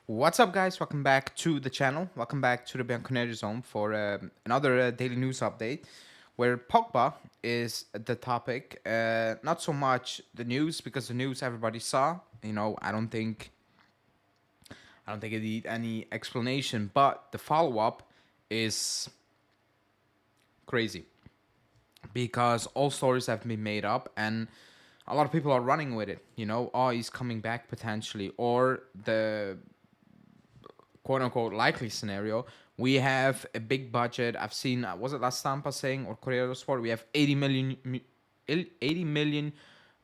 What's up, guys? Welcome back to the channel. Welcome back to the Bianconeri Zone for another daily news update, where Pogba is the topic. Not so much the news, because the news everybody saw. I don't think it need any explanation. But the follow up is crazy because all stories have been made up and a lot of people are running with it. Oh, he's coming back potentially, or the quote unquote likely scenario, we have a big budget. I've seen, was it La Stampa saying, or Corriere dello Sport, we have 80 million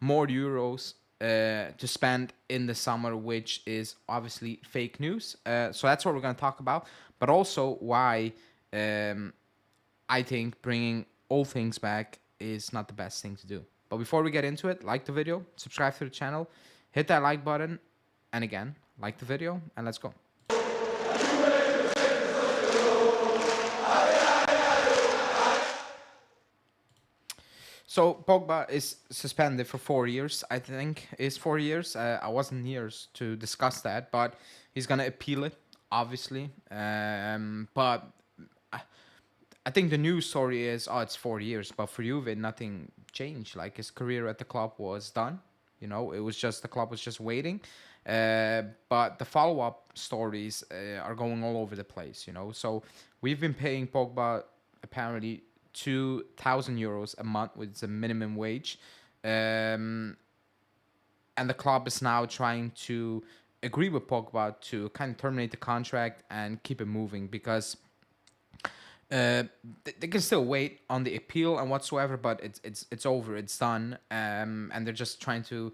more euros to spend in the summer, which is obviously fake news. So that's what we're going to talk about, but also why um, I think bringing old things back is not the best thing to do. But before we get into it, like the video, subscribe to the channel, hit that like button, and again, like the video, and let's go. So Pogba is suspended for 4 years. I think is 4 years. I wasn't here to discuss that, but he's gonna appeal it, obviously. But I think the news story is, oh, it's 4 years. But for Juve, nothing changed. Like, his career at the club was done. It was just the club was just waiting. But the follow up stories are going all over the place. So we've been paying Pogba apparently 2,000 euros a month, with the minimum wage, and the club is now trying to agree with Pogba to kind of terminate the contract and keep it moving, because they can still wait on the appeal and whatsoever, but it's over, it's done, and they're just trying to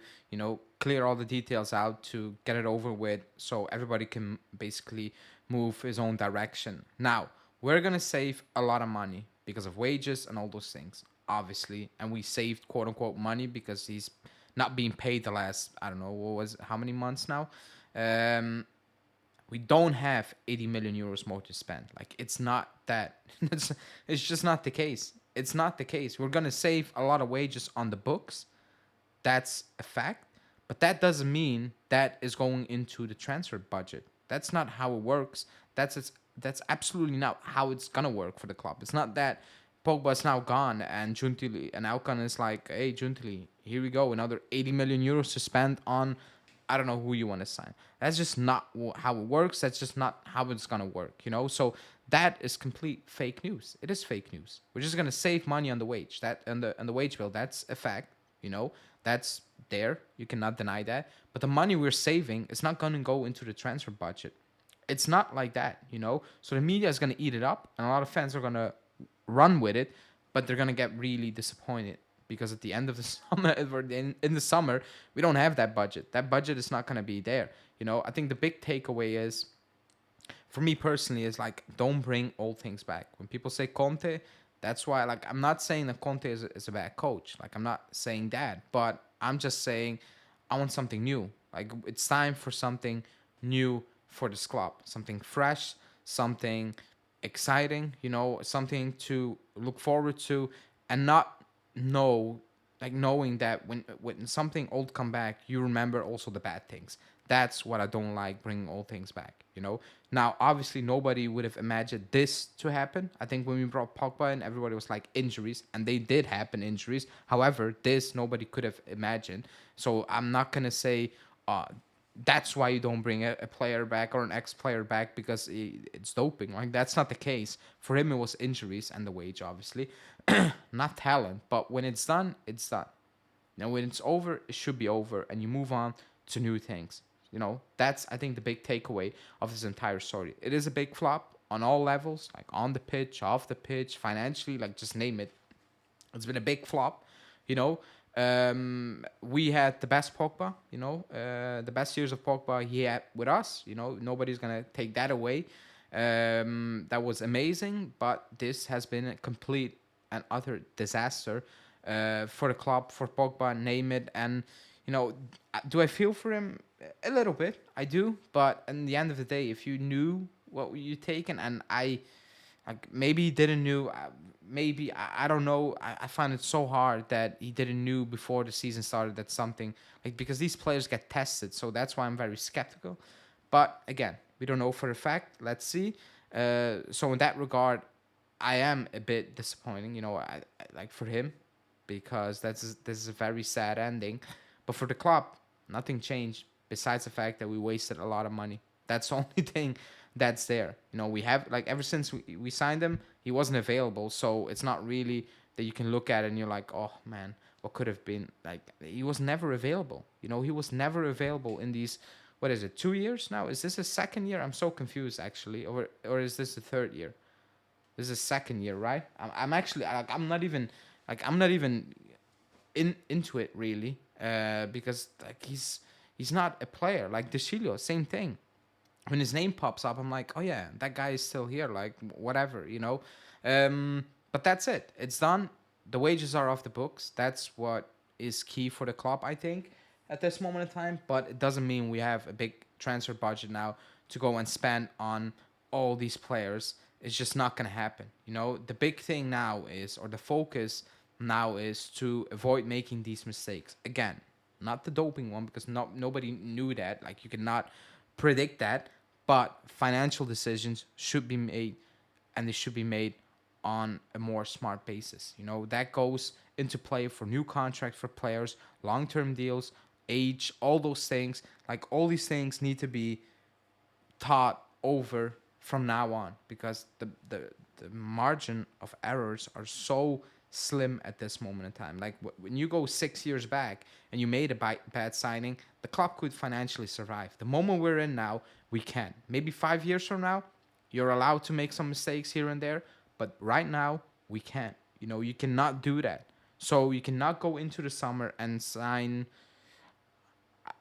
clear all the details out to get it over with, so everybody can basically move his own direction. Now we're gonna save a lot of money because of wages and all those things, obviously, and we saved quote unquote money because he's not being paid the last, I don't know, how many months now. Um, we don't have 80 million euros more to spend. Like, it's not that. It's just not the case. It's not the case. We're gonna save a lot of wages on the books. That's a fact. But that doesn't mean that is going into the transfer budget. That's not how it works. That's absolutely not how it's gonna work for the club. It's not that Pogba's now gone and Juntili and Alcan is like, hey Juntili, here we go, another 80 million euros to spend on, I don't know who you want to sign. That's just not how it works. That's just not how it's gonna work. So that is complete fake news. It is fake news. We're just gonna save money on the wage, that and the wage bill. That's a fact. That's there. You cannot deny that. But the money we're saving is not gonna go into the transfer budget. It's not like that. So the media is gonna eat it up, and a lot of fans are gonna run with it, but they're gonna get really disappointed, because at the end of the summer, in the summer, we don't have that budget. That budget is not gonna be there. I think the big takeaway is, for me personally, is like, don't bring old things back. When people say Conte, that's why, like, I'm not saying that Conte is a bad coach. Like, I'm not saying that, but I'm just saying I want something new. Like, it's time for something new for this club, something fresh, something exciting, something to look forward to, and not know, like, knowing that when something old come back, you remember also the bad things. That's what I don't like, bringing old things back. Now obviously nobody would have imagined this to happen. I think when we brought Pogba in, everybody was like, injuries, and they did happen, injuries. However, this nobody could have imagined. So I'm not gonna say that's why you don't bring a player back or an ex-player back because it's doping. Like, that's not the case. For him, it was injuries and the wage, obviously, not talent. But when it's done, it's done. When it's over, it should be over, and you move on to new things. That's, I think, the big takeaway of this entire story. It is a big flop on all levels, like on the pitch, off the pitch, financially, like, just name it. It's been a big flop. You know, we had the best Pogba. The best years of Pogba he had with us. Nobody's gonna take that away. That was amazing, but this has been a complete and utter disaster for the club, for Pogba, name it. And do I feel for him? A little bit, I do. But in the end of the day, if you knew what you taken, and I, like, maybe he didn't knew, maybe I don't know. I find it so hard that he didn't knew before the season started that something, like, because these players get tested, so that's why I'm very skeptical. But again, we don't know for a fact. Let's see. So in that regard, I am a bit disappointing, like for him, because this is a very sad ending. But for the club, nothing changed besides the fact that we wasted a lot of money. That's the only thing that's there. We have, like, ever since we signed him, he wasn't available. So it's not really that you can look at it and you're like, oh man, what could have been. Like, he was never available. He was never available in these, what is it, 2 years now? Is this a second year? I'm so confused actually. Or is this the third year? This is the second year, right? I'm actually, like, I'm not even into it really, because like he's not a player. Like De, same thing. When his name pops up, I'm like, oh yeah, that guy is still here. Like, whatever. But that's it. It's done. The wages are off the books. That's what is key for the club, I think, at this moment in time. But it doesn't mean we have a big transfer budget now to go and spend on all these players. It's just not going to happen. The big thing now is, or the focus now is, to avoid making these mistakes. Again, not the doping one, because nobody knew that. Like, you cannot predict that. But financial decisions should be made, and they should be made on a more smart basis. That goes into play for new contracts for players, long-term deals, age, all those things. Like, all these things need to be thought over from now on, because the margin of errors are so slim at this moment in time. Like, when you go 6 years back and you made a bad signing, the club could financially survive. The moment we're in now, we can. Maybe 5 years from now, you're allowed to make some mistakes here and there, but right now, we can't. You cannot do that. So you cannot go into the summer and sign,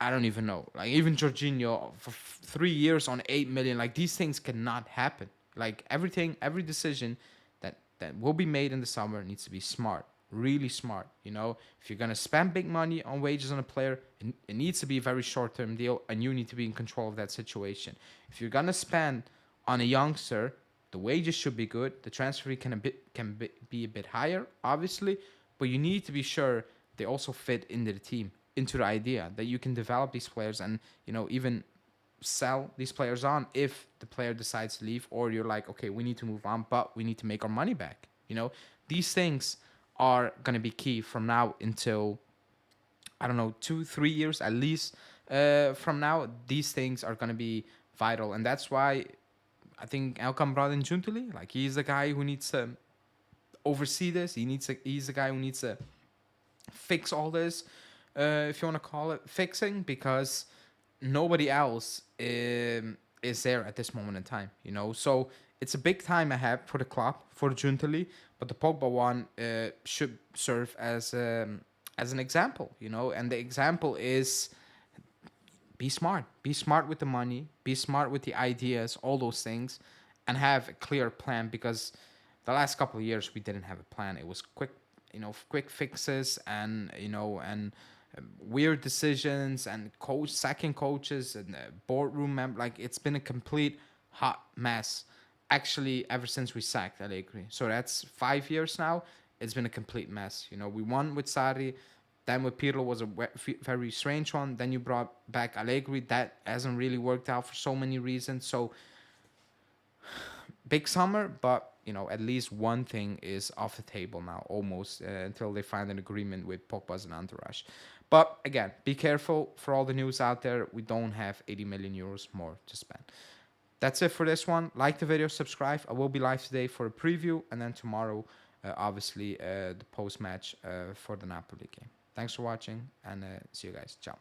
I don't even know, like, even Jorginho for 3 years on 8 million. Like, these things cannot happen. Like, every decision that will be made in the summer needs to be smart, really smart. If you're gonna spend big money on wages on a player, it needs to be a very short-term deal, and you need to be in control of that situation. If you're gonna spend on a youngster, the wages should be good. The transfer fee can be a bit higher, obviously, but you need to be sure they also fit into the team, into the idea that you can develop these players, and even sell these players on if the player decides to leave, or you're like, okay, we need to move on, but we need to make our money back. These things are going to be key from now until, I don't know, 2-3 years at least. From now, these things are going to be vital, and that's why I think Elkan brought in Juntuli. Like, he's the guy who needs to oversee this. He's the guy who needs to fix all this, if you want to call it fixing, because nobody else is there at this moment in time. So it's a big time ahead for the club, for the Juntali, but the Pogba one should serve as an example. And the example is, be smart with the money, be smart with the ideas, all those things, and have a clear plan, because the last couple of years we didn't have a plan. It was quick fixes, and weird decisions, and sacking coaches, and boardroom members. Like, it's been a complete hot mess, actually, ever since we sacked Allegri. So that's 5 years now. It's been a complete mess. We won with Sarri. Then with Pirlo was a very strange one. Then you brought back Allegri. That hasn't really worked out for so many reasons. So, big summer, but at least one thing is off the table now, almost, until they find an agreement with Pogba's and entourage. But again, be careful for all the news out there. We don't have 80 million euros more to spend. That's it for this one. Like the video, subscribe. I will be live today for a preview, and then tomorrow, obviously, the post-match for the Napoli game. Thanks for watching, and see you guys. Ciao.